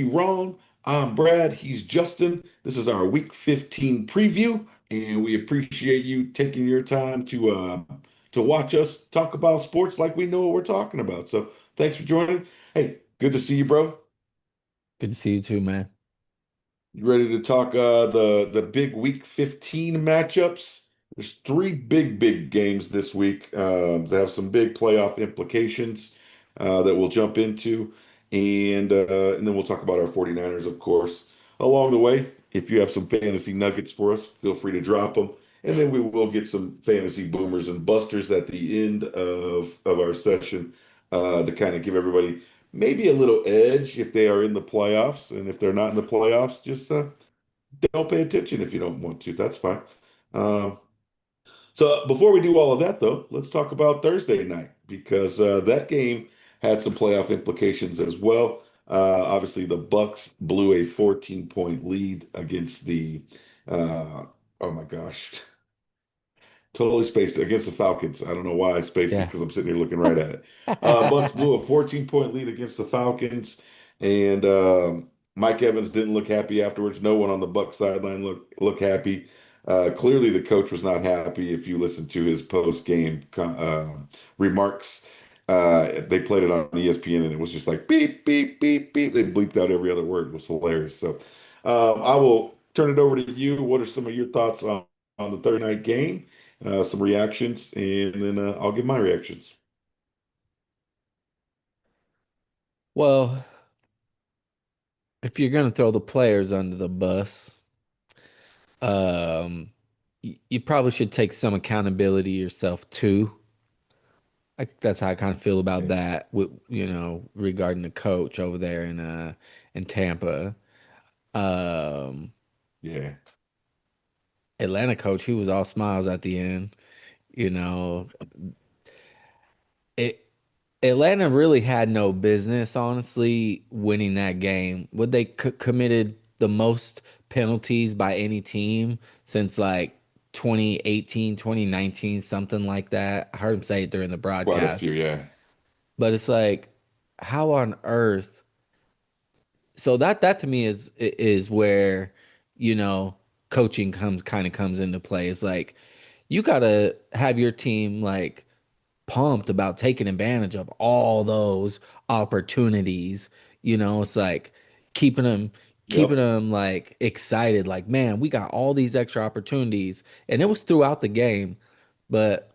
wrong. I'm Brad. He's Justin. This is our Week 15 preview, and we appreciate you taking your time to watch us talk about sports like we know what we're talking about. So thanks for joining. Hey, good to see you, bro. Good to see you too, man. You ready to talk the big Week 15 matchups? There's three big games this week that have some big playoff implications that we'll jump into, and then we'll talk about our 49ers, of course. Along the way, if you have some fantasy nuggets for us, feel free to drop them, and then we will get some fantasy boomers and busters at the end of our session to kind of give everybody maybe a little edge if they are in the playoffs. And if they're not in the playoffs, just don't pay attention if you don't want to. That's fine. Um, so before we do all of that, though, let's talk about Thursday night because that game had some playoff implications as well. Obviously, the Bucks blew a 14-point lead against the oh my gosh, totally spaced it against the Falcons. I don't know why I spaced it Yeah. because I'm sitting here looking right at it. Bucks blew a 14-point lead against the Falcons, and Mike Evans didn't look happy afterwards. No one on the Bucks sideline look happy. Clearly, the coach was not happy. If you listen to his post game remarks, they played it on ESPN, and it was just like beep beep beep beep. They bleeped out every other word. It was hilarious. So, I will turn it over to you. What are some of your thoughts on the Thursday night game? Some reactions, and then I'll give my reactions. Well, if you're gonna throw the players under the bus, you probably should take some accountability yourself too. I think that's how I kind of feel about Yeah, that with, regarding the coach over there in Tampa. Um, yeah, Atlanta coach, he was all smiles at the end, you know. It Atlanta really had no business, honestly, winning that game. Would they committed the most penalties by any team since like 2018, 2019, something like that. I heard him say it during the quite a few. broadcast. Yeah, But it's like, how on earth? So that to me is where, you know, coaching comes into play. It's like you gotta have your team like pumped about taking advantage of all those opportunities. It's like keeping them keeping yep. them like excited, like, man, we got all these extra opportunities. And it was throughout the game. But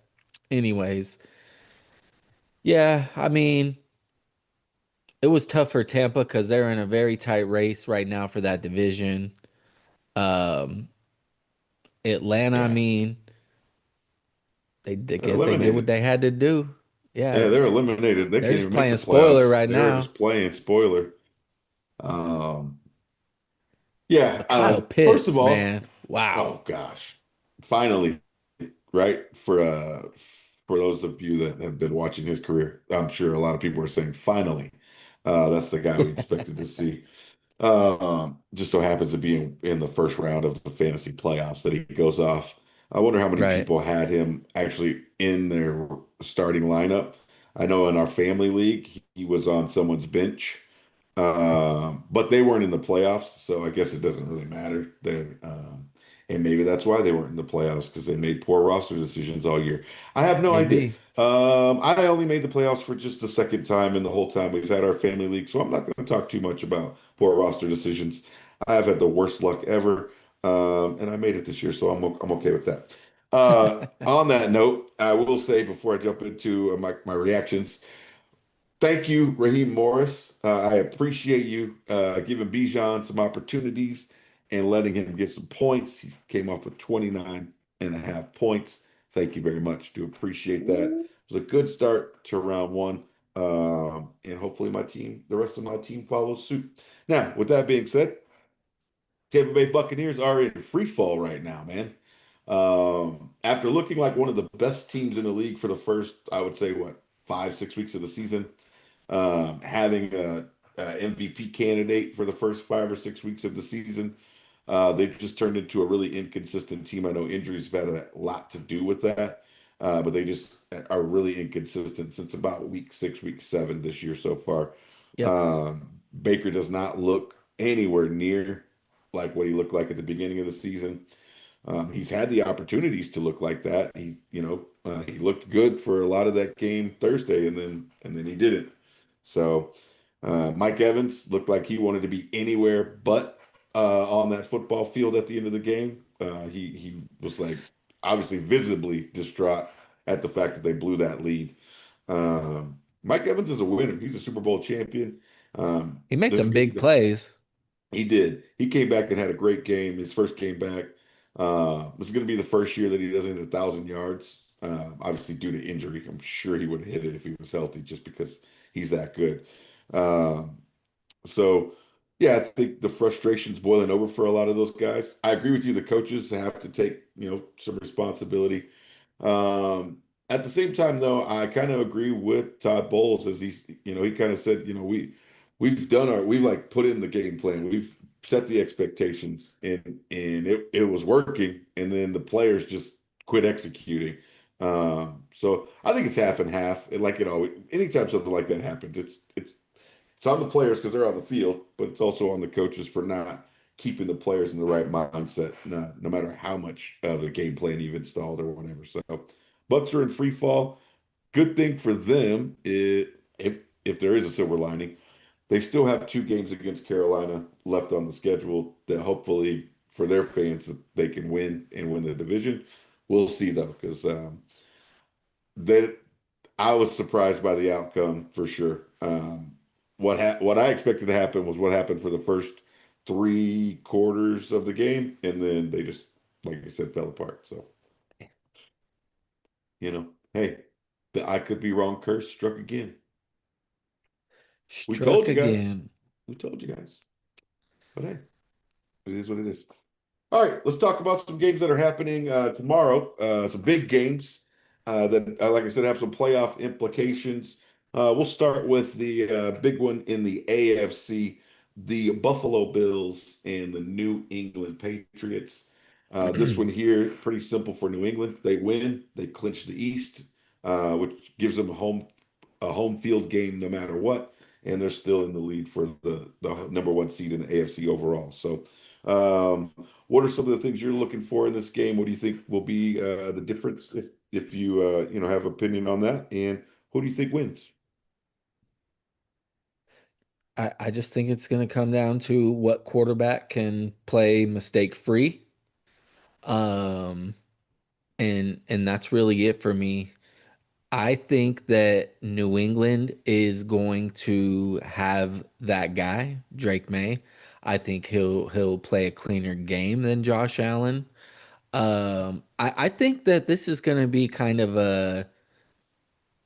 anyways, yeah, I mean, it was tough for Tampa because they're in a very tight race right now for that division. Um, Atlanta, I Yeah, mean, I they're guess they did what eliminated. they had to do. Yeah, Yeah, they're eliminated. They they're can't just even make the playing spoiler playoffs. right They're now. just playing spoiler. Um, yeah. But Kyle First of Pitts, all, man, wow. oh gosh, finally, right? For those of you that have been watching his career, I'm sure a lot of people are saying finally. That's the guy we expected to see. Just so happens to be in the first round of the fantasy playoffs that he goes off. I wonder how many Right. people had him actually in their starting lineup. I know in our family league, he was on someone's bench, but they weren't in the playoffs, so I guess it doesn't really matter. And maybe that's why they weren't in the playoffs because they made poor roster decisions all year. I have no idea. Maybe. I only made the playoffs for just the second time in the whole time we've had our family league, so I'm not going to talk too much about poor roster decisions. I have had the worst luck ever, and I made it this year, so I'm okay with that. On that note, I will say before I jump into my reactions, thank you, Raheem Morris. I appreciate you giving Bijan some opportunities and letting him get some points. He came off with 29 and a half points. Thank you very much. Do appreciate that. It was a good start to round one. And hopefully the rest of my team follows suit. Now, with that being said, Tampa Bay Buccaneers are in free fall right now, man. After looking like one of the best teams in the league for the first, I would say, what, 5, 6 weeks of the season, having a MVP candidate for the first 5 or 6 weeks of the season. They've just turned into a really inconsistent team. I know injuries have had a lot to do with that, but they just are really inconsistent since about week 6, week 7 this year so far. Yep. Um, Baker does not look anywhere near like what he looked like at the beginning of the season. He's had the opportunities to look like that. He looked good for a lot of that game Thursday, and then he didn't. So Mike Evans looked like he wanted to be anywhere but on that football field at the end of the game. He was like obviously visibly distraught at the fact that they blew that lead. Mike Evans is a winner. He's a Super Bowl champion. He made This some is going to big be plays. he did. He came back and had a great game. His first game back. This is going to be the first year that he doesn't hit 1,000 yards. Obviously, due to injury, I'm sure he would have hit it if he was healthy, just because he's that good. Um, so, yeah, I think the frustration's boiling over for a lot of those guys. I agree with you. The coaches have to take, some responsibility. Um, at the same time, though, I kind of agree with Todd Bowles as he kind of said, we've like put in the game plan. We've set the expectations and it was working. And then the players just quit executing. So I think it's half and half. And like it always, anytime something like that happens, it's on the players because they're on the field, but it's also on the coaches for not keeping the players in the right mindset, no matter how much of the game plan you've installed or whatever. So, Bucks are in free fall. Good thing for them, if there is a silver lining, they still have two games against Carolina left on the schedule that hopefully for their fans that they can win and win the division. We'll see though, because they I was surprised by the outcome for sure. What I expected to happen was what happened for the first 3 quarters of the game, and then they just, like I said, fell apart. So, hey, the I could be wrong curse struck again. We told Struck you guys. again. We told you guys. But hey, it is what it is. All right, let's talk about some games that are happening tomorrow. Some big games that, like I said, have some playoff implications. We'll start with the big one in the AFC, the Buffalo Bills and the New England Patriots. This one here, pretty simple for New England. They win, they clinch the East, which gives them a home field game no matter what, and they're still in the lead for the number one seed in the AFC overall. So. What are some of the things you're looking for in this game? What do you think will be the difference if you have opinion on that? And who do you think wins? I just think it's going to come down to what quarterback can play mistake free. Um, and that's really it for me. I think that New England is going to have that guy, Drake May. I think he'll play a cleaner game than Josh Allen. I think that this is going to be kind of a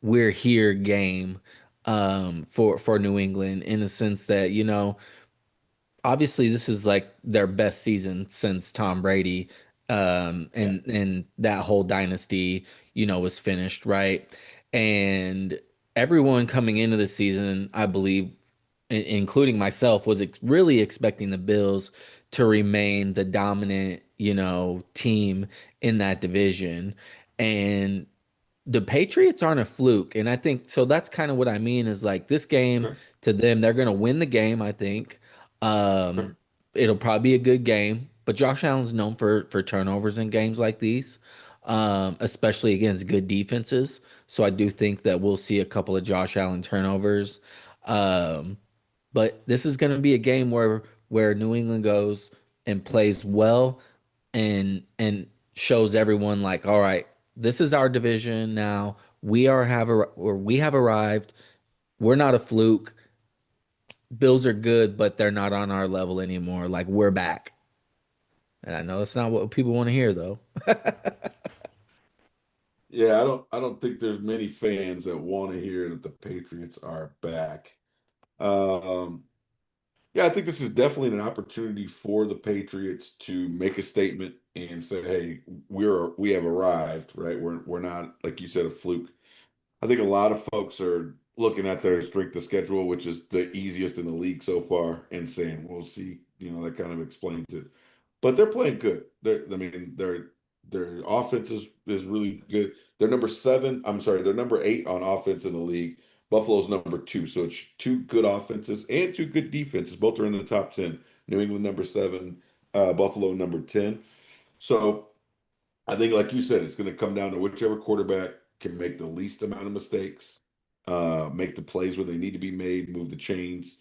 we're here game for New England in the sense that, obviously this is like their best season since Tom Brady Yeah. and that whole dynasty, was finished, right? And everyone coming into the season, I believe, including myself, was really expecting the Bills to remain the dominant, team in that division. And the Patriots aren't a fluke. And I think so that's kind of what I mean is like this game Okay. to them, they're gonna win the game, I think. Okay. Um, it'll probably be a good game, but Josh Allen's known for turnovers in games like these, especially against good defenses. So I do think that we'll see a couple of Josh Allen turnovers. Um, but this is going to be a game where New England goes and plays well and shows everyone like, all right, this is our division now. We have arrived. We're not a fluke. Bills are good, but they're not on our level anymore. Like we're back. And I know that's not what people want to hear though. Yeah, I don't think there's many fans that want to hear that the Patriots are back. Um, yeah, I think this is definitely an opportunity for the Patriots to make a statement and say, "Hey, we have arrived." Right? We're not, like you said, a fluke. I think a lot of folks are looking at their strength of schedule, which is the easiest in the league so far, and saying, "We'll see." That kind of explains it. But they're playing good. I mean, their offense is really good. They're number 7. I'm sorry, they're number 8 on offense in the league, Buffalo's number two. So it's two good offenses and two good defenses. Both are in the top 10. New England number seven, Buffalo number 10. So I think, like you said, it's going to come down to whichever quarterback can make the least amount of mistakes, make the plays where they need to be made, move the chains.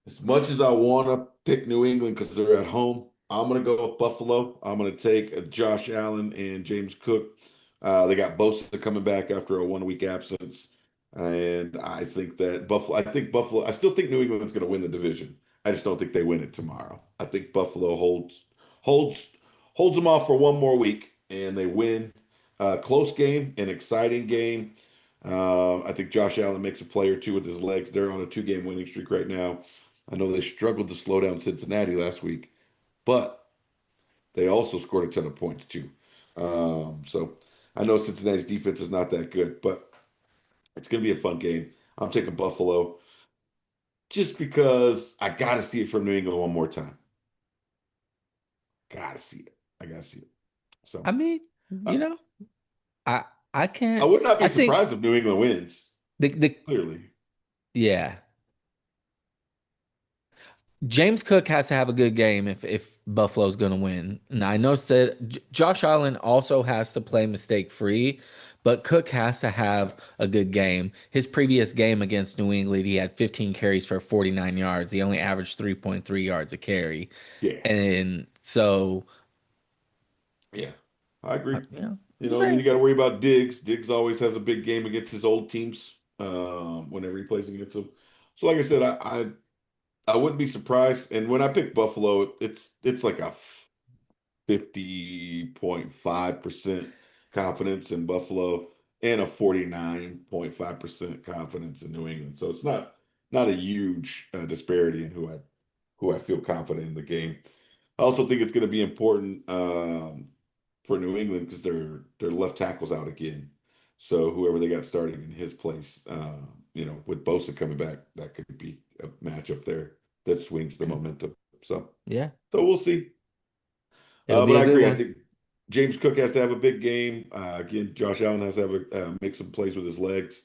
As much as I want to pick New England because they're at home, I'm going to go with Buffalo. I'm going to take Josh Allen and James Cook. They got Bosa coming back after a 1 week absence. And I think that Buffalo, I still think New England's going to win the division. I just don't think they win it tomorrow. I think Buffalo holds, holds them off for one more week and they win. Close game, an exciting game. I think Josh Allen makes a play or two with his legs. They're on a 2 game winning streak right now. I know they struggled to slow down Cincinnati last week, but they also scored a ton of points too. So I know Cincinnati's defense is not that good, but it's going to be a fun game. I'm taking Buffalo just because I got to see it from New England one more time. Got to see it. I got to see it. I So mean, uh, I I I can't. would not be I think surprised if New England wins, the clearly. yeah. James Cook has to have a good game if Buffalo's going to win. And I know that Josh Allen also has to play mistake free, but Cook has to have a good game. His previous game against New England, he had 15 carries for 49 yards. He only averaged 3.3 yards a carry. Yeah. And so, Yeah, I agree. I'm just And then saying. you got to worry about Diggs. Diggs always has a big game against his old teams whenever he plays against them. So, like I said, I wouldn't be surprised. And when I pick Buffalo, it's like a 50.5% confidence in Buffalo and a 49.5% confidence in New England. So it's not a huge disparity in who I feel confident in the game. I also think it's going to be important for New England because their left tackle's out again. So whoever they got starting in his place, with Bosa coming back, that could be a matchup there that swings the Yeah. momentum. So Yeah. so we'll see. It'll be But a I good agree. I one. think James Cook has to have a big game. Again, Josh Allen has to have make some plays with his legs.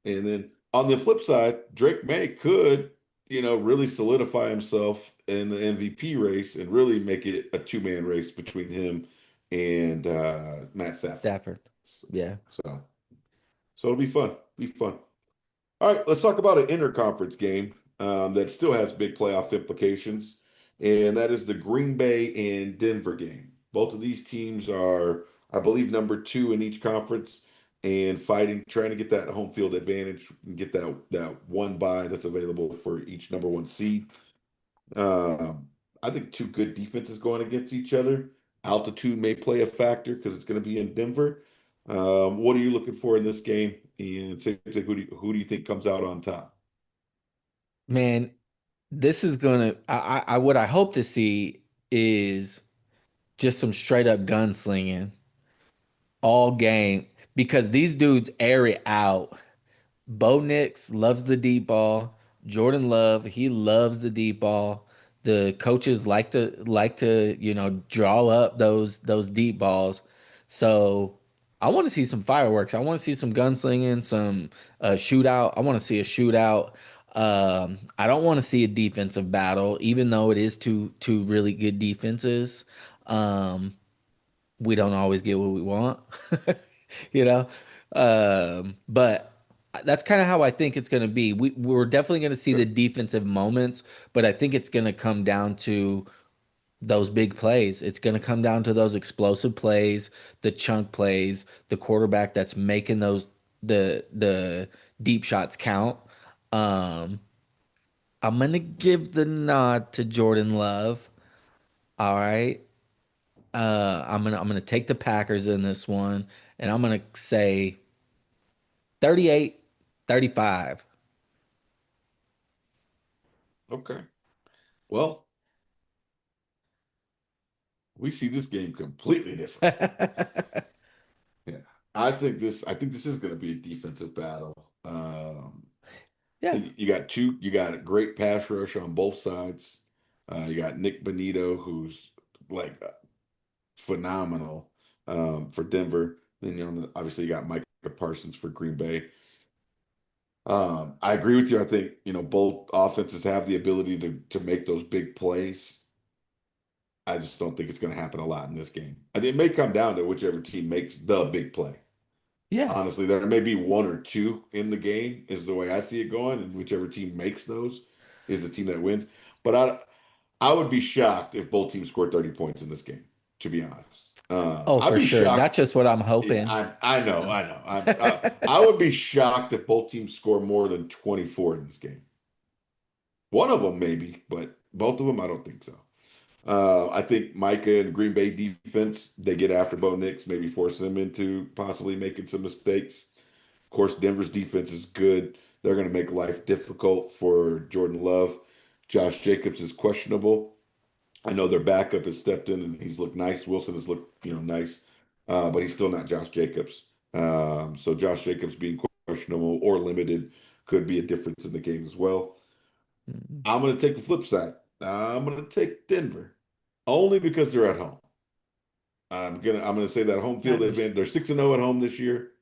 And then on the flip side, Drake May could, really solidify himself in the MVP race and really make it a 2 man race between him and Matt Stafford. Stafford. Yeah. So, so it'll be fun. Be fun. All right, let's talk about an interconference game that still has big playoff implications, and that is the Green Bay and Denver game. Both of these teams are, I believe, number two in each conference and fighting, trying to get that home field advantage and get that one bye that's available for each number one seed. Um, I think two good defenses going against each other. Altitude may play a factor because it's going to be in Denver. What are you looking for in this game? And same thing, who do you think comes out on top? Man, this is gonna what I hope to see is just some straight up gunslinging all game because these dudes air it out. Bo Nix loves the deep ball. Jordan Love, he loves the deep ball. The coaches like to, draw up those deep balls. So I want to see some fireworks. I want to see some gunslinging, some shootout. I want to see a shootout. I don't want to see a defensive battle, even though it is two really good defenses. Um, we don't always get what we want, you know. But that's kind of how I think it's going to be. We're definitely going to see the Sure. defensive moments, but I think it's going to come down to those big plays. It's going to come down to those explosive plays, the chunk plays, the quarterback that's making the deep shots count. Um, I'm going to give the nod to Jordan Love. All right. I'm gonna take the Packers in this one, and I'm gonna say 38-35. Okay. Well, we see this game completely different. Yeah. I think this is going to be a defensive battle. I Yeah, think you got a great pass rush on both sides. You got Nick Bonito, who's like phenomenal for Denver. Then obviously you got Mike Parsons for Green Bay. I agree with you. I think, both offenses have the ability to make those big plays. I just don't think it's going to happen a lot in this game. I think it may come down to whichever team makes the big play. Yeah. Honestly, there may be one or two in the game, is the way I see it going, and whichever team makes those is the team that wins. But I would be shocked if both teams scored 30 points in this game, to be honest. Oh, I'd for be sure. That's shocked. just what I'm Yeah, hoping. I know, I know. I would be shocked if both teams score more than 24 in this game. One of them maybe, but both of them, I don't think so. I think Micah and Green Bay defense, they get after Bo Nix, maybe force them into possibly making some mistakes. Of course, Denver's defense is good. They're going to make life difficult for Jordan Love. Josh Jacobs is questionable. I know their backup has stepped in and he's looked nice. Wilson has looked, nice, but he's still not Josh Jacobs. So Josh Jacobs being questionable or limited could be a difference in the game as well. Mm. I'm going to take the flip side. I'm going to take Denver only because they're at home. I'm gonna say that home field Matters. advantage. They're 6-0 at home this year.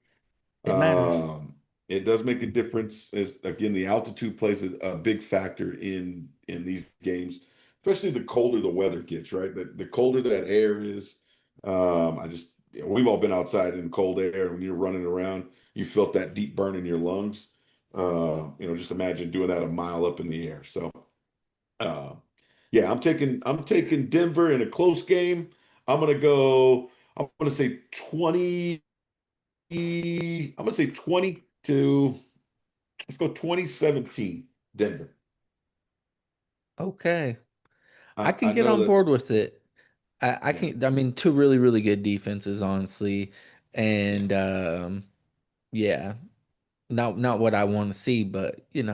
It matters. Um, it does make a difference. As again, the altitude plays a big factor in these games, especially the colder the weather gets. Right, the colder that air is. We've all been outside in cold air when you're running around. You felt that deep burn in your lungs. Just imagine doing that a mile up in the air. So, uh, yeah, I'm taking Denver in a close game. I'm gonna go. I'm gonna say 20. I'm gonna say 20 to let's go 2017 Denver. Okay. I can I get know on that, board with it. I yeah. can, I mean, two really, really good defenses, honestly. Yeah. And yeah, not what I want to see, but it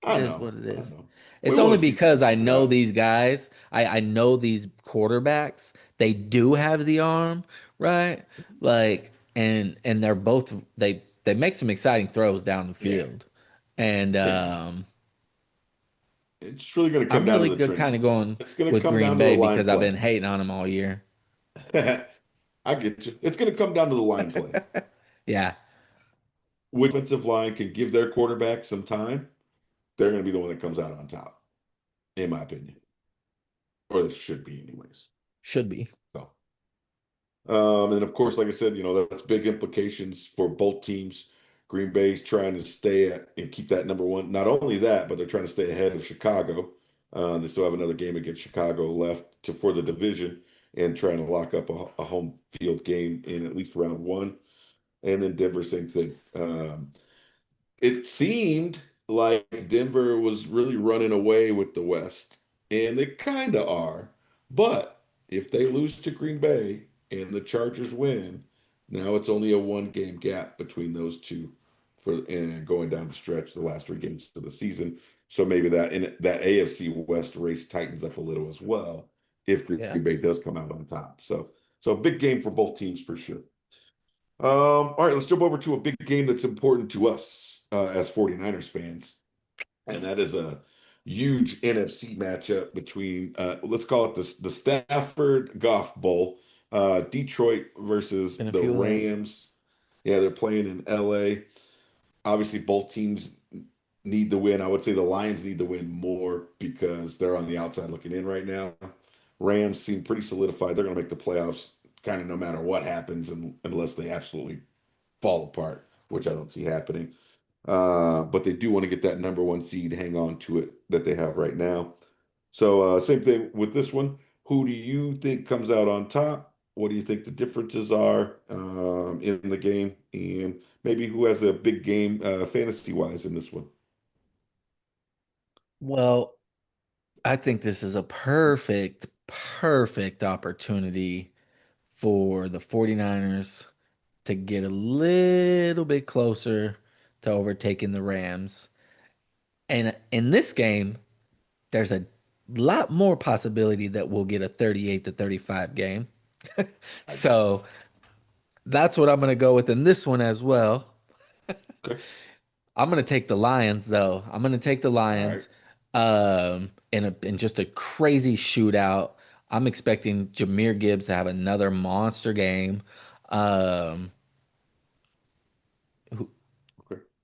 I is know. what it I is. know. We It's only want to see because I some know shootout. these guys, I know these quarterbacks, they do have the arm, right? Like, and they're both they make some exciting throws down the Yeah. field. And Yeah. It's really going to come I'm down to really the good kind of trenches. going It's going to with come Green down to the Bay line because I've been play. hating on them all year. I get you. It's going to come down to the line play. Yeah, Which offensive line can give their quarterback some time, they're going to be the one that comes out on top, in my opinion. Or they should be anyways. should be. So and of course, like I said, that's big implications for both teams. Green Bay's trying to stay at and keep that number one. Not only that, but they're trying to stay ahead of Chicago. They still have another game against Chicago left for the division and trying to lock up a home field game in at least round one. And then Denver, same thing. It seemed like Denver was really running away with the West, and they kind of are. But if they lose to Green Bay and the Chargers win, now it's only a one-game gap between those two for and going down the stretch, the last three games of the season. So maybe that AFC West race tightens up a little as well if Green Yeah. Bay does come out on top. So a big game for both teams for sure. All right, let's jump over to a big game that's important to us as 49ers fans, and that is a huge NFC matchup between, let's call it the Stafford Goff Bowl, Detroit versus Been a the few of those. Rams. Yeah, they're playing in LA. Obviously, both teams need to win. I would say the Lions need to win more because they're on the outside looking in right now. Rams seem pretty solidified. They're going to make the playoffs kind of no matter what happens, unless they absolutely fall apart, which I don't see happening. But they do want to get that number one seed, hang on to it that they have right now. So same thing with this one. Who do you think comes out on top? What do you think the differences are in the game? And maybe who has a big game fantasy wise in this one? Well, I think this is a perfect opportunity for the 49ers to get a little bit closer to overtaking the Rams. And in this game, there's a lot more possibility that we'll get a 38-35 game. I get it. So that's what I'm going to go with in this one as well. Okay. I'm going to take the Lions, though. I'm going to take the All right. Lions in just a crazy shootout. I'm expecting Jahmyr Gibbs to have another monster game. Um,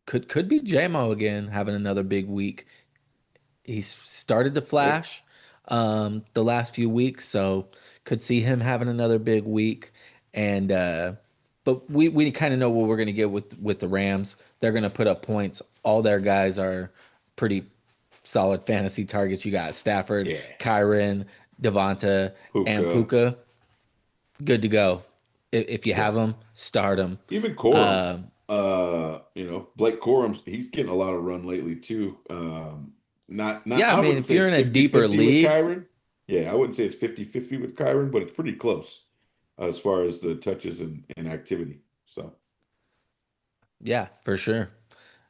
Could be JMO again having another big week. He's started to Yeah, flash the last few weeks, so could see him having another big week. And but we kind of know what we're gonna get with the Rams. They're gonna put up points. All their guys are pretty solid fantasy targets. You got Stafford, yeah. Kyron, Devonta, and Puka, Puka. Good to go. If you yeah. have them, start them. Even Corum, Um, Blake Corum, he's getting a lot of run lately too. yeah, I I mean, wouldn't if say you're it's in a deeper 50-50 with league, Kyron. Yeah, I wouldn't say it's 50-50 with Kyron, but it's pretty close as far as the touches and activity. So, yeah, for sure.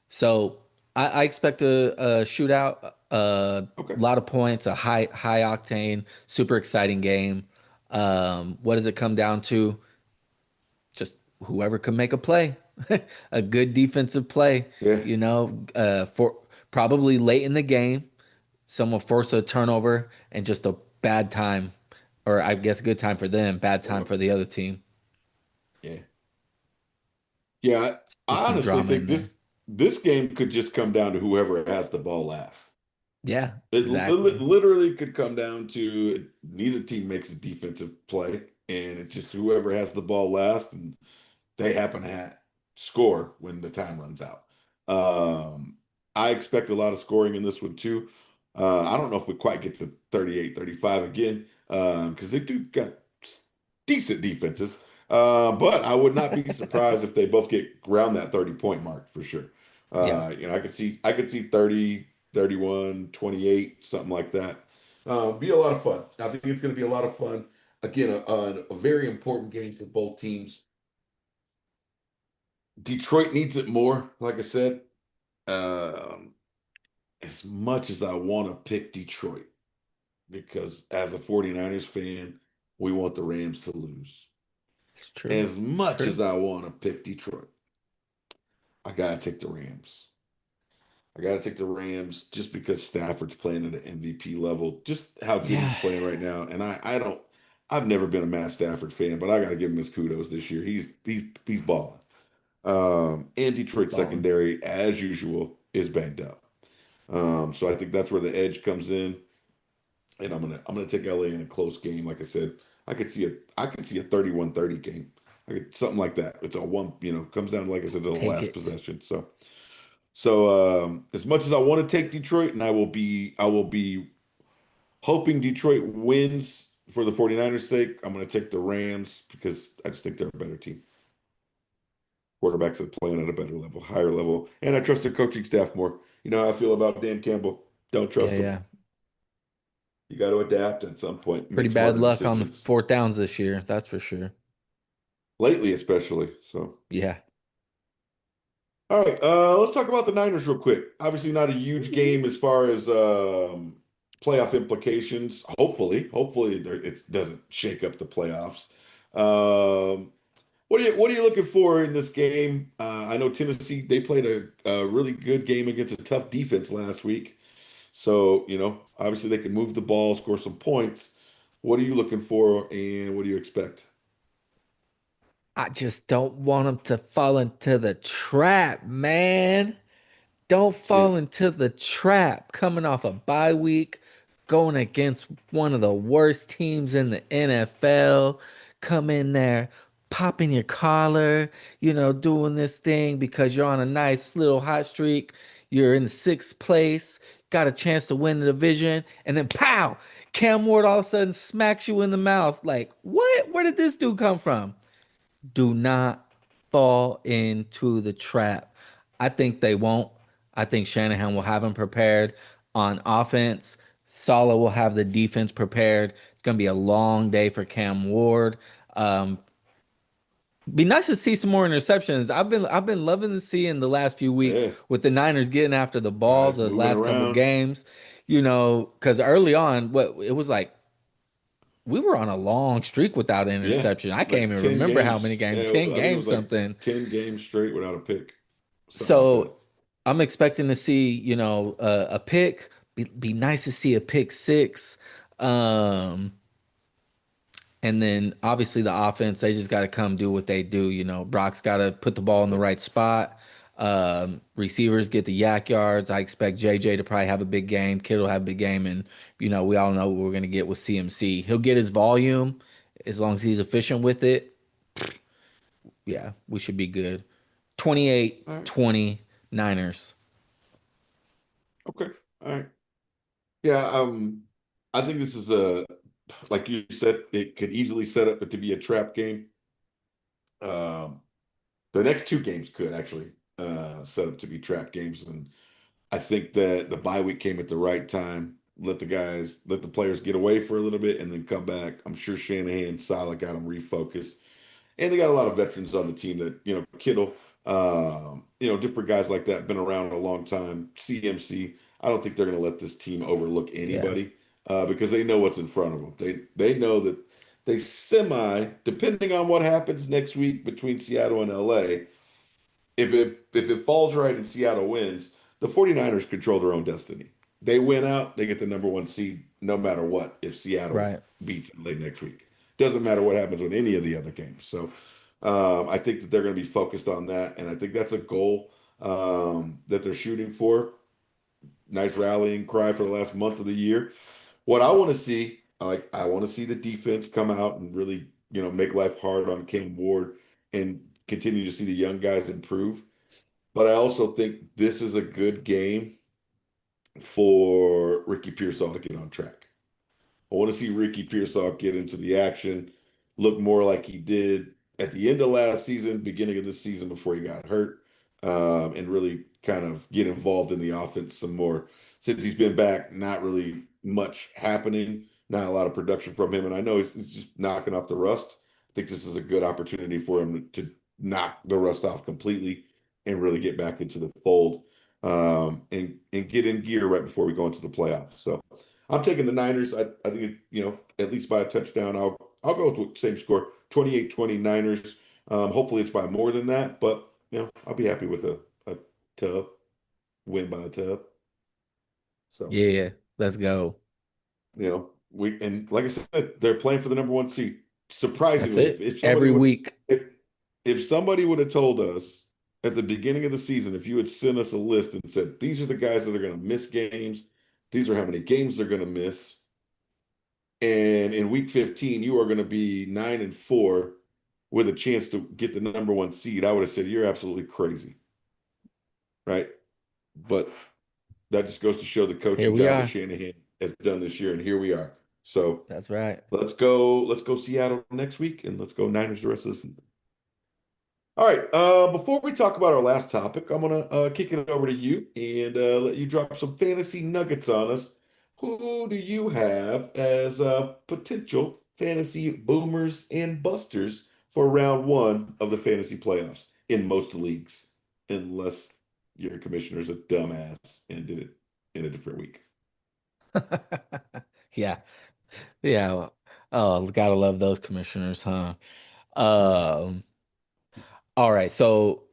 So I expect a shootout, a okay. lot of points, a high octane, super exciting game. What does it come down to? Just whoever can make a play, a good defensive play. Yeah. For probably late in the game, someone force a turnover and just a bad time, or I guess good time for them, bad time Yep. for the other team. Yeah. Yeah. Just I some honestly drama think in there. this game could just come down to whoever has the ball last. Yeah, It exactly. literally could come down to neither team makes a defensive play, and it's just whoever has the ball last, and they happen to score when the time runs out. Um, I expect a lot of scoring in this one too. I don't know if we quite get to 38-35 again, because they do got decent defenses. But I would not be surprised if they both get around that 30-point mark for sure. Yeah. I could see 30, 31, 28, something like that. Be a lot of fun. I think it's going to be a lot of fun. Again, a very important game for both teams. Detroit needs it more, like I said. Um, as much as I want to pick Detroit, because as a 49ers fan, we want the Rams to lose. It's true. As It's much true. as I want to pick Detroit, I gotta take the Rams. I gotta take the Rams just because Stafford's playing at an MVP level, just how good he's Yeah. playing right now. And I don't, I've never been a Matt Stafford fan, but I gotta give him his kudos this year. He's balling. And He's Detroit balling. secondary, as usual, is banged up. So I think that's where the edge comes in, and I'm gonna take LA in a close game. Like I said, I could see a 31-30 game. I could something like that. It's a one, comes down like I said to the Take last it. possession. So as much as I want to take Detroit, and I will be hoping Detroit wins for the 49ers' sake, I'm going to take the Rams because I just think they're a better team. Quarterbacks are playing at a better level, higher level, and I trust their coaching staff more. You know how I feel about Dan Campbell. Don't Yeah, trust him. yeah. You got to adapt at some point, Pretty make bad smarter luck on the decisions. fourth downs this year, that's for sure. Lately, especially. So, Yeah. all right, let's talk about the Niners real quick. Obviously, not a huge game as far as playoff implications. Hopefully, it doesn't shake up the playoffs. Um, what are you looking for in this game? I know Tennessee they played a really good game against a tough defense last week, so obviously they can move the ball, score some points. What are you looking for, and what do you expect? I just don't want them to fall into the trap, man. Don't fall See, into the trap coming off a bye week, going against one of the worst teams in the NFL. Come in there, popping your collar, doing this thing because you're on a nice little hot streak. You're in sixth place, got a chance to win the division, and then pow, Cam Ward all of a sudden smacks you in the mouth. Like, what? Where did this dude come from? Do not fall into the trap. I think they won't. I think Shanahan will have them prepared on offense. Saleh will have the defense prepared. It's going to be a long day for Cam Ward. Um, be nice to see some more interceptions. I've been loving to see in the last few weeks yeah, with the Niners getting after the ball guys the moving last couple around. games. Because early on, what it was like we were on a long streak without an Yeah, interception. I can't like even 10 remember how many games. games, Yeah, 10 I think it games, was like something. 10 games straight without a pick, something like So that. I'm expecting to see, a pick. Be nice to see a pick six. Um, and then obviously the offense, they just got to come do what they do. Brock's got to put the ball in the Yep. right spot. Receivers get the yak yards. I expect JJ to probably have a big game. Kittle will have a big game, and we all know what we're gonna get with CMC. He'll get his volume as long as he's efficient with it. Yeah, we should be good. All right. 28-20 Niners. Okay. All right. Yeah. I think this is a like you said, it could easily set up it to be a trap game. Um, the next two games could actually set up to be trap games, and I think that the bye week came at the right time. Let the players get away for a little bit and then come back. I'm sure Shanahan and Saleh got them refocused. And they got a lot of veterans on the team that, Kittle, different guys like that, been around a long time. CMC, I don't think they're going to let this team overlook Yeah, anybody because they know what's in front of them. They know that depending on what happens next week between Seattle and LA, if it falls right and Seattle wins, the 49ers control their own destiny. They win out, they get the number one seed no matter what if Seattle right. beats LA next week. Doesn't matter what happens with any of the other games. So I think that they're going to be focused on that. And I think that's a goal that they're shooting for. Nice rallying cry for the last month of the year. What I want to see, I want to see the defense come out and really, make life hard on Cam Ward and continue to see the young guys improve. But I also think this is a good game for Ricky Pearsall to get on track. I want to see Ricky Pearsall get into the action, look more like he did at the end of last season, beginning of this season before he got hurt, and really kind of get involved in the offense some more. Since he's been back, not really much happening, not a lot of production from him. And I know he's just knocking off the rust. I think this is a good opportunity for him to knock the rust off completely and really get back into the fold and get in gear right before we go into the playoffs. So I'm taking the Niners. I think at least by a touchdown. I'll go with the same score, 28-20 Niners. Hopefully it's by more than that, but I'll be happy with a tub win by a tub. So, Yeah, let's go. we and like I said, they're playing for the number one seed. That's Surprisingly, if, it. if somebody Every would week. if, if somebody would have told us at the beginning of the season, if you had sent us a list and said these are the guys that are going to miss games, these are how many games they're going to miss, and in week 15 you are going to be 9-4 with a chance to get the number one seed, I would have said you're absolutely crazy, right? But that just goes to show the Here coaching we job that are. Shanahan has done this year, and here we are. So That's right. let's go Seattle next week, and let's go Niners the rest of the season. All right. Before we talk about our last topic, I'm gonna kick it over to you and let you drop some fantasy nuggets on us. Who do you have as potential fantasy boomers and busters for round one of the fantasy playoffs in most leagues, unless your commissioner's a dumbass and did it in a different week. Yeah. Yeah. Oh, gotta love those commissioners, huh? Mhm. Um, all right. So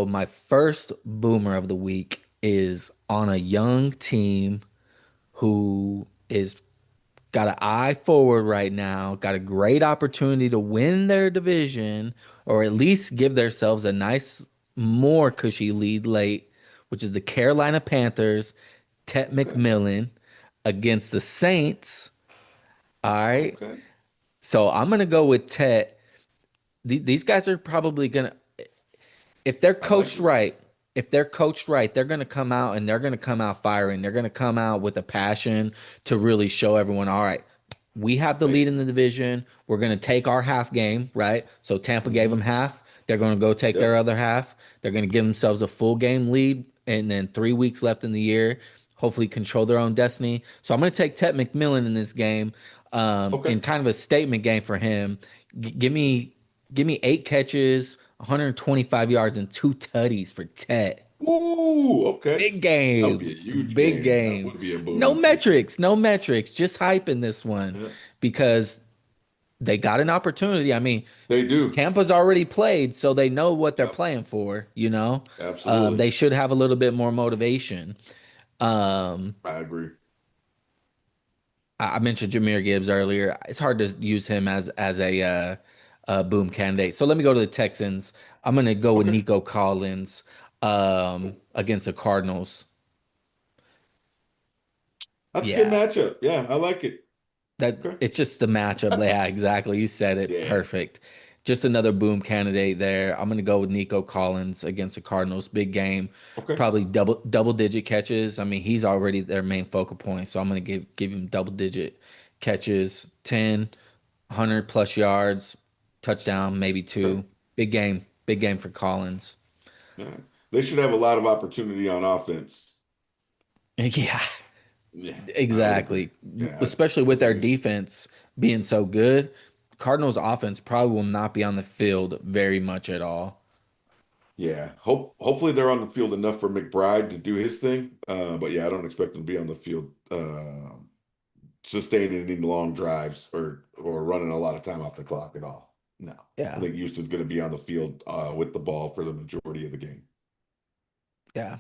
my first boomer of the week is on a young team who is got an eye forward right now, got a great opportunity to win their division or at least give themselves a nice, more cushy lead late, which is the Carolina Panthers, Tet Okay. McMillan against the Saints. All right. Okay. So I'm going to go with Tet. These guys are probably going to if they're I like coached it. right, if they're coached right, they're going to come out and they're going to come out firing. They're going to come out with a passion to really show everyone, all right, we have the lead Hey. in the division. We're going to take our half game, right? So Tampa gave them Hmm. half. They're going to go take their Yep. other half. They're going to give themselves a full game lead and then 3 weeks left in the year. Hopefully control their own destiny. So I'm going to take Ted McMillan in this game, Okay. in kind of a statement game for him. Give me 8 catches, 125 yards, and 2 tutties for Ted. Ooh, okay. Big That would be game. a huge Big game. That game. would be a No booming for sure. metrics, no metrics. Just hype in this one Yeah, because they got an opportunity. I mean, they do. Tampa's already played, so they know what they're Yep, playing for, you know? absolutely. They should have a little bit more motivation. Um, I agree. I mentioned Jameer Gibbs earlier. It's hard to use him as a boom candidate. So let me go to the Texans. I'm going to go with Okay. Nico Collins. against the Cardinals. That's a good Yeah. matchup. Yeah, I like it. That Okay. it's just the matchup. Yeah, exactly. You said it Yeah. perfect. Just another boom candidate there. I'm gonna go with Nico Collins against the Cardinals. Big game, Okay. probably double digit catches. I mean, he's already their main focal point, so I'm gonna give him double digit catches, 10, 100 plus yards, touchdown, maybe Okay. two. Big game for Collins. Yeah. They should have a lot of opportunity on offense. Yeah, Yeah, I would agree. exactly. Yeah, Especially I with think their it's defense being so good, Cardinals offense probably will not be on the field very much at all. yeah. Hopefully they're on the field enough for McBride to do his thing. But yeah, I don't expect him to be on the field sustaining any long drives or running a lot of time off the clock at all. No. I Yeah. think Houston's going to be on the field with the ball for the majority of the game. Yeah.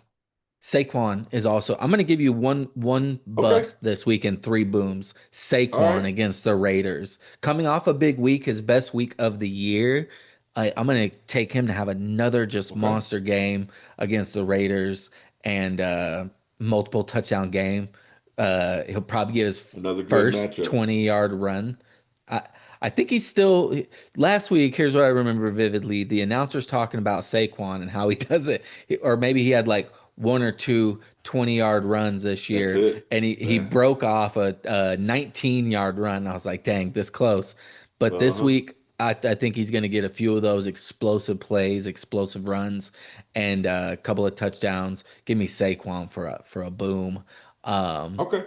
Saquon is also. I'm going to give you one Okay. bust this week and three booms. All Saquon right. against the Raiders, coming off a big week, his best week of the year. I'm going to take him to have another just Okay. monster game against the Raiders and multiple touchdown game. He'll probably get his Another good first matchup. 20-yard run. I I think he's still. Last week, here's what I remember vividly: the announcers talking about Saquon and how he does it, or maybe he had like one or two 20-yard runs this That's year, it. and he Yeah. broke off a 19-yard run. I was like, dang, this close. But this Uh-huh. week, I think he's going to get a few of those explosive plays, explosive runs, and a couple of touchdowns. Give me Saquon for a boom. Um, Okay.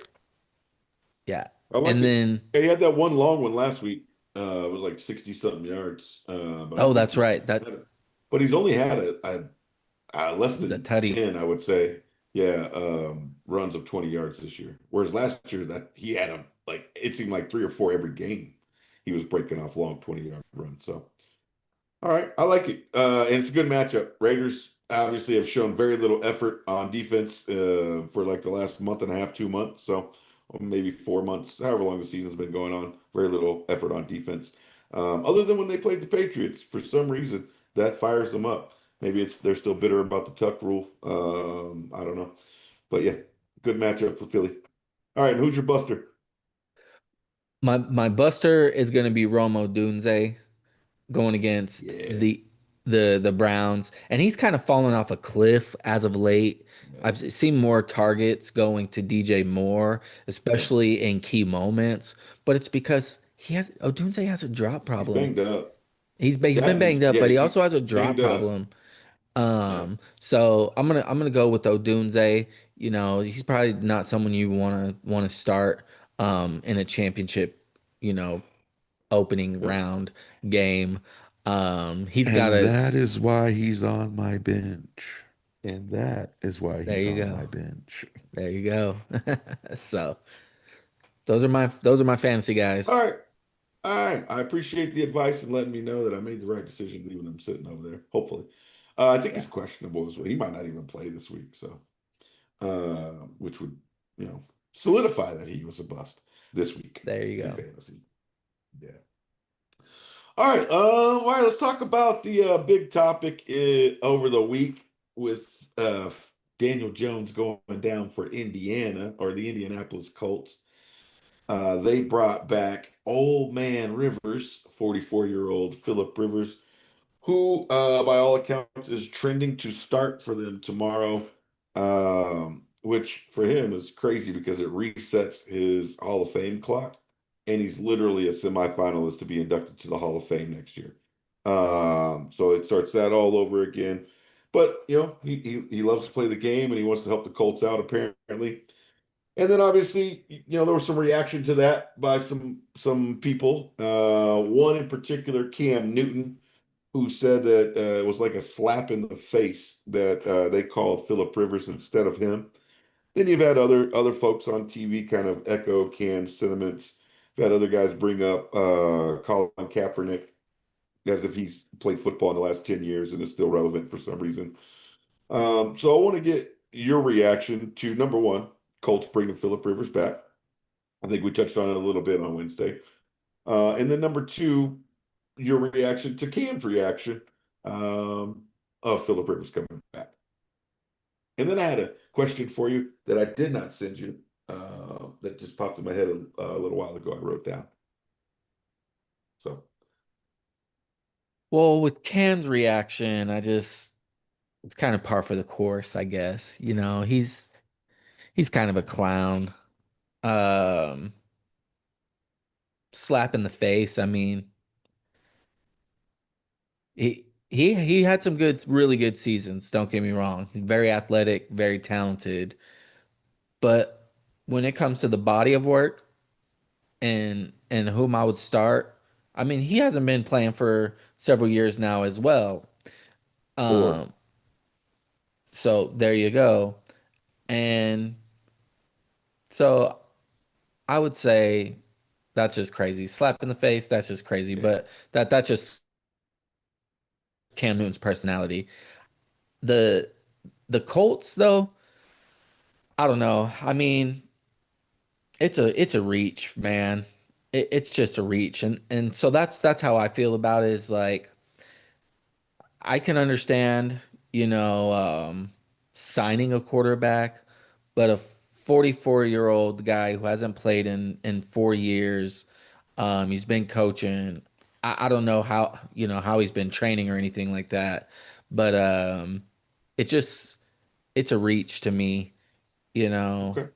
yeah, I like and it. then Yeah, he had that one long one last week. It was like 60 something yards. But I oh, think that's right. That but he's only had less was a than tutty. 10, I would say. Yeah, runs of 20 yards this year. Whereas last year that he had them like it seemed like three or four every game. He was breaking off long 20-yard runs. So all right, I like it. And it's a good matchup. Raiders obviously have shown very little effort on defense for like the last month and a half, 2 months. So or maybe 4 months, however long the season's been going on. Very little effort on defense. Other than when they played the Patriots, for some reason that fires them up. Maybe it's they're still bitter about the Tuck rule. I don't know, but yeah, good matchup for Philly. All right, and who's your buster? My buster is going to be Romo Dunze going against Yeah, the Browns, and he's kind of fallen off a cliff as of late. yeah, I've seen more targets going to DJ Moore, yeah. especially in key moments, but it's because Odunze has a drop He's problem. banged up. He's Yeah, been banged up, yeah, but he he's also has a drop banged up. problem. Yeah. So I'm gonna go with Odunze. You know, he's probably not someone you wanna start in a championship, you know, opening Yep. round game. He's got And a that is why he's on my bench. And that is why there he's you on go. my bench. There you go. So those are my fantasy All guys. right. All right. I appreciate the advice and letting me know that I made the right decision leaving him sitting over there. Hopefully. I think Yeah, he's questionable as well. He might not even play this week. So, which would, you know, solidify that he was a bust this week there you in go. fantasy. Yeah. All right. Let's talk about the big topic over the week with Daniel Jones going down for Indiana or the Indianapolis Colts. They brought back old man Rivers, 44-year-old Phillip Rivers, who, by all accounts, is trending to start for them tomorrow, which for him is crazy because it resets his Hall of Fame clock, and he's literally a semifinalist to be inducted to the Hall of Fame next year. So it starts that all over again. But you know, he loves to play the game and he wants to help the Colts out apparently. And then obviously, you know, there was some reaction to that by some people. One in particular, Cam Newton, who said that it was like a slap in the face that they called Philip Rivers instead of him. Then you've had other folks on TV kind of echo Cam's sentiments. You've had other guys bring up Colin Kaepernick as if he's played football in the last 10 years and is still relevant for some reason. So I want to get your reaction to number one, Colts bringing Philip Rivers back. I think we touched on it a little bit on Wednesday. And then number two, your reaction to Cam's reaction um, of Philip Rivers coming back. And then I had a question for you that I did not send you, that just popped in my head a little while ago. I wrote down. So, Well, with Cam's reaction, it's kind of par for the course, I guess. He's kind of a clown. Um, Slap in the face. I mean, he had some really good seasons, don't get me wrong. Very athletic, very talented. But when it comes to the body of work and whom I would start, I mean, he hasn't been playing for several years now as well. four. Um, so there you go. And so I would say that's just crazy. Slap in the face, that's just crazy. Yeah. But that's just Cam Newton's personality. The the Colts though, I don't know. I mean, it's a reach, man. It's just a reach. And so that's how I feel about it is like I can understand, signing a quarterback, but a 44-year-old guy who hasn't played in 4 years, he's been coaching. I don't know how he's been training or anything like that, but it just it's a reach to me, you know. Okay.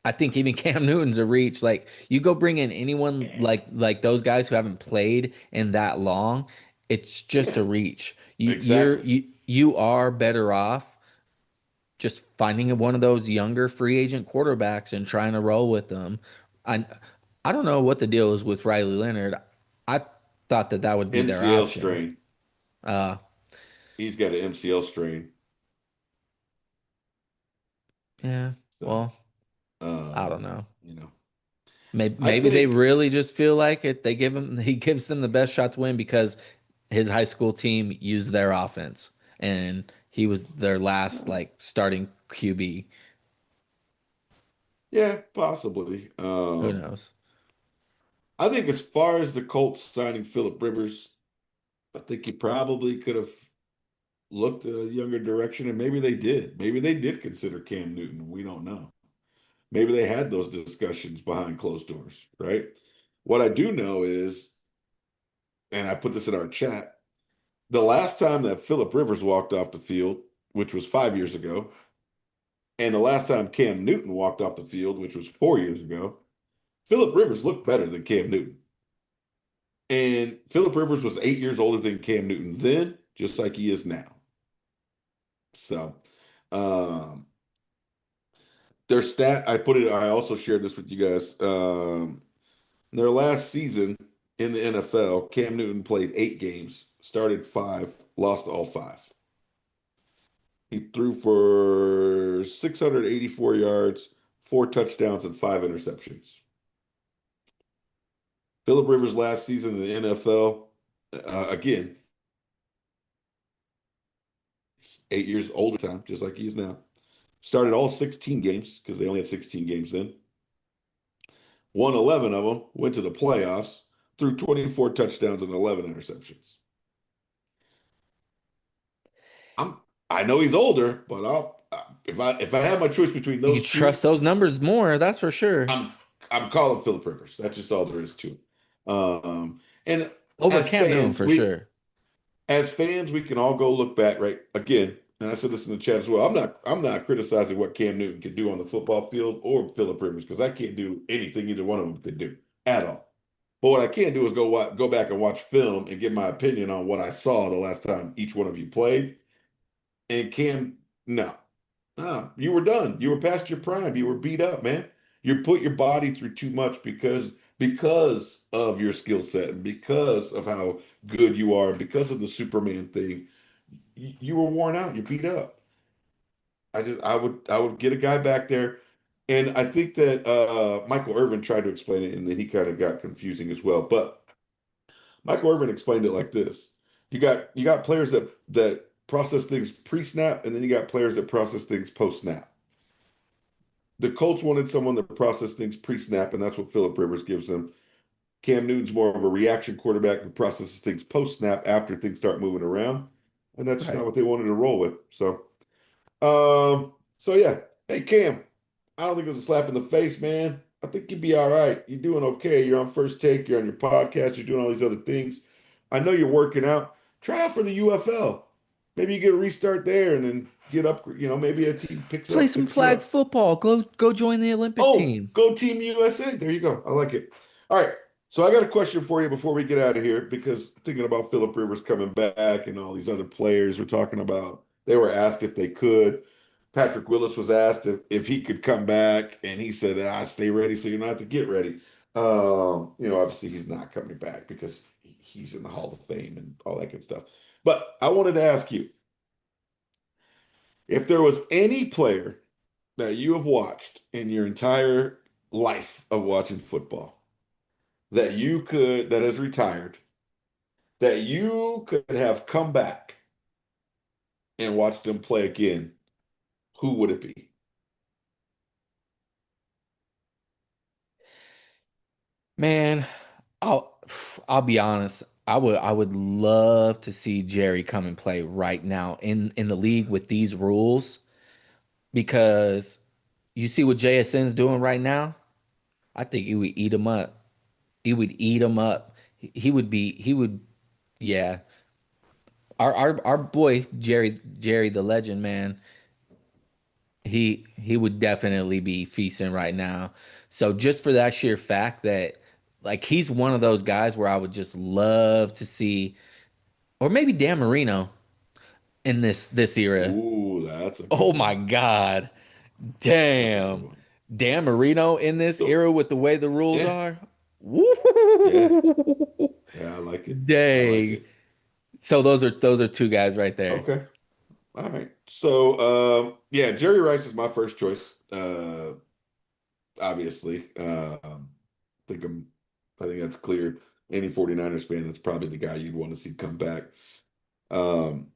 I think even Cam Newton's a reach. Like you go bring in anyone like those guys who haven't played in that long, it's just Yeah, a reach. exactly. You are better off just finding one of those younger free agent quarterbacks and trying to roll with them. I I don't know what the deal is with Riley Leonard. I thought that would be their MCL option. strain. Uh, He's got an MCL strain. yeah. So, Well, I don't know. you know, I Maybe they think, really just feel like it. He gives them the best shot to win because his high school team used their offense and he was their last uh, like starting QB. yeah, possibly. Who knows? I think as far as the Colts signing Phillip Rivers, I think he probably could have looked a younger direction, and maybe they did. Maybe they did consider Cam Newton. We don't know. Maybe they had those discussions behind closed doors, right? What I do know is, and I put this in our chat, the last time that Phillip Rivers walked off the field, which was 5 years ago, and the last time Cam Newton walked off the field, which was 4 years ago, Phillip Rivers looked better than Cam Newton. And Phillip Rivers was 8 years older than Cam Newton then, just like he is now. So, um, their stat, I put it, I also shared this with you guys. In their last season in the NFL, Cam Newton played 8 games, started five, lost all five. He threw for 684 yards, 4 touchdowns, and 5 interceptions. Phillip Rivers last season in the NFL, again, 8 years older time, just like he is now. Started all 16 games because they only had 16 games then. Won 11 of them, went to the playoffs, threw 24 touchdowns and 11 interceptions. I'm I know he's older, but if I have my choice between You those two, trust those numbers more, that's for sure. I'm I'm calling Philip Rivers. That's just all there is to it. And Over as Cam Newton fans, for we sure. as fans we can all go look back right again. And I said this in the chat as well. I'm not criticizing what Cam Newton can do on the football field or Philip Rivers because I can't do anything either one of them could do at all. But what I can do is go back and watch film and give my opinion on what I saw the last time each one of you played. And Cam, no, you were done. You were past your prime. You were beat up, man. You put your body through too much because of your skill set and because of how good you are, because of the Superman thing. You were worn out. You're beat up. I would get a guy back there, and I think that Michael Irvin tried to explain it, and then he kind of got confusing as well. But Michael Irvin explained it like this: you got players that process things pre-snap, and then you got players that process things post-snap. The Colts wanted someone that processed things pre-snap, and that's what Philip Rivers gives them. Cam Newton's more of a reaction quarterback who processes things post-snap after things start moving around. and that's just not Right. what they wanted to roll with. So yeah. Hey Cam, I don't think it was a slap in the face, man. I think you'd be all right. You're doing okay. You're on First Take. You're on your podcast. You're doing all these other things. I know you're working out. Try out for the UFL. Maybe you get a restart there, and then get up. Maybe a team Play some picks you flag up. football. Go join the Olympic Oh, team. go Team USA. There you go. I like it. All right. So I got a question for you before we get out of here because thinking about Phillip Rivers coming back and all these other players we're talking about, they were asked if they could. Patrick Willis was asked if he could come back, and he said, stay ready so you don't have to get ready. Obviously he's not coming back because he's in the Hall of Fame and all that good stuff. But I wanted to ask you if there was any player that you have watched in your entire life of watching football that has retired that you could have come back and watched them play again, who would it be? Man, I'll I'll be honest. I would love to see Jerry come and play right now in the league with these rules because you see what JSN's doing right now. I think he would eat him up. He would eat him up. He would yeah. Our boy Jerry the legend, man. He would definitely be feasting right now. So just for that sheer fact that like he's one of those guys where I would just love to see, or maybe Dan Marino in this era. Ooh, that's a Oh good my one. God. That's a good Damn. one. Dan Marino in this So, era with the way the rules yeah, are. yeah, Woo! yeah, I like it. I like Dang. it. So those are two guys right there. Okay. All right. So, yeah, Jerry Rice is my first choice. Obviously. Think I'm, I think that's clear. Any 49ers fan, that's probably the guy you'd want to see come back. Um,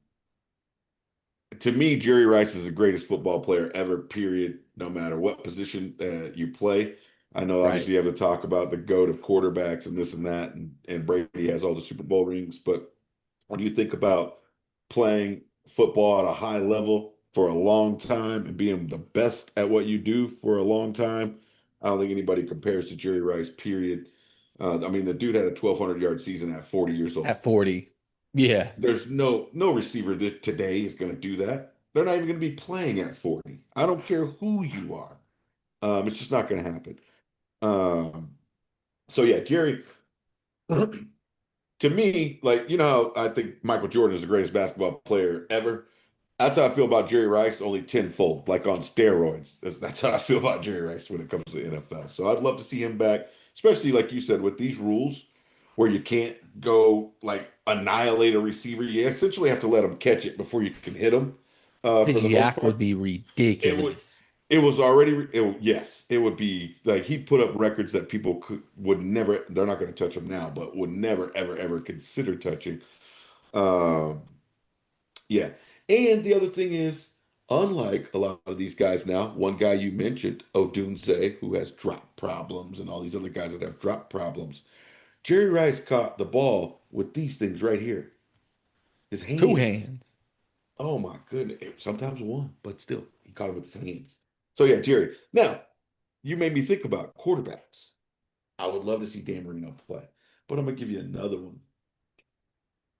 to me, Jerry Rice is the greatest football player ever, period, no matter what position you play. I know Right. obviously you have to talk about the GOAT of quarterbacks and this and that, and Brady has all the Super Bowl rings, but when you think about playing football at a high level for a long time and being the best at what you do for a long time, I don't think anybody compares to Jerry Rice, period. I mean, the dude had a 1,200-yard season at 40 years old. At 40. Yeah. There's no receiver that today is going to do that. They're not even going to be playing at 40. I don't care who you are. It's just not going to happen. Um, so yeah, Jerry, to me, like you know how I think Michael Jordan is the greatest basketball player ever. That's how I feel about Jerry Rice, only tenfold, like on steroids. That's how I feel about Jerry Rice when it comes to the NFL. So I'd love to see him back, especially like you said, with these rules where you can't go like annihilate a receiver. You essentially have to let him catch it before you can hit him. For His the most yak would part, be it would. ridiculous. It was already. Yes, it would be like he put up records that people would never. They're not going to touch him now, but would never, ever, ever consider touching. Um, yeah. And the other thing is, unlike a lot of these guys now, one guy you mentioned, Odunze, who has drop problems, and all these other guys that have drop problems, Jerry Rice caught the ball with these things right here, his Two hands. hands. Oh my goodness. Sometimes one, but still, he caught it with his hands. So yeah, Jerry. Now, you made me think about quarterbacks. I would love to see Dan Marino play, but I'm gonna give you another one.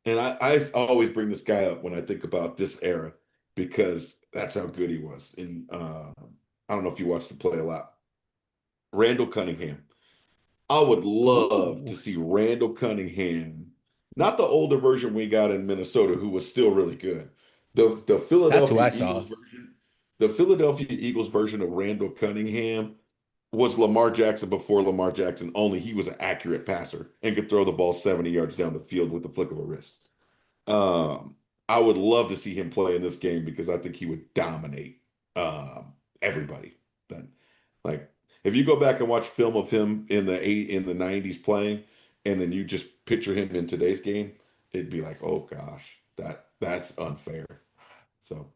And I always bring this guy up when I think about this era because that's how good he was. And I don't know if you watched him play a lot. Randall Cunningham. I would love Oh, to see Randall Cunningham, not the older version we got in Minnesota, who was still really good. The that's who Philadelphia I saw. Eagles version, the Philadelphia Eagles version of Randall Cunningham was Lamar Jackson before Lamar Jackson, only he was an accurate passer and could throw the ball 70 yards down the field with the flick of a wrist. Um, I would love to see him play in this game because I think he would dominate everybody. But like, if you go back and watch film of him in the 90s playing, and then you just picture him in today's game, it'd be like, oh gosh, that's unfair. So,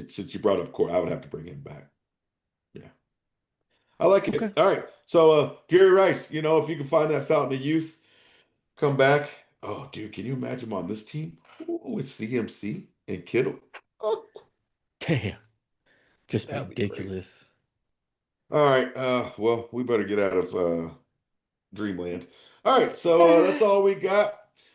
since you brought up Core, I would have to bring him back. Yeah, I like Okay. it. All right, so Jerry Rice, if you can find that fountain of youth, come back. Oh, dude, can you imagine him on this team? with CMC and Kittle. Oh, Damn, just that'd be great. ridiculous. All right. Well, we better get out of Dreamland. All right, so that's all we got.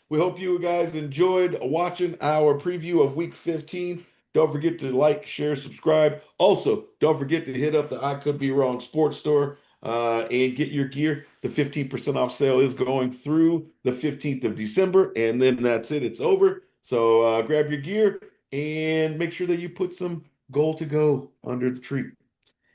We hope you guys enjoyed watching our preview of Week 15. Don't forget to like, share, subscribe. Also, don't forget to hit up the I Could Be Wrong sports store and get your gear. The 15% off sale is going through the 15th of December, and then that's it. It's over. So grab your gear and make sure that you put some goal to go under the tree.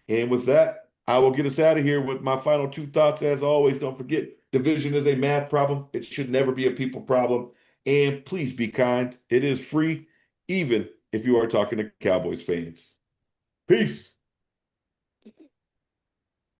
And with that, I will get us out of here with my final two thoughts. As always, don't forget division is a math problem. It should never be a people problem. And please be kind. It is free, even if you are talking to Cowboys fans. Peace.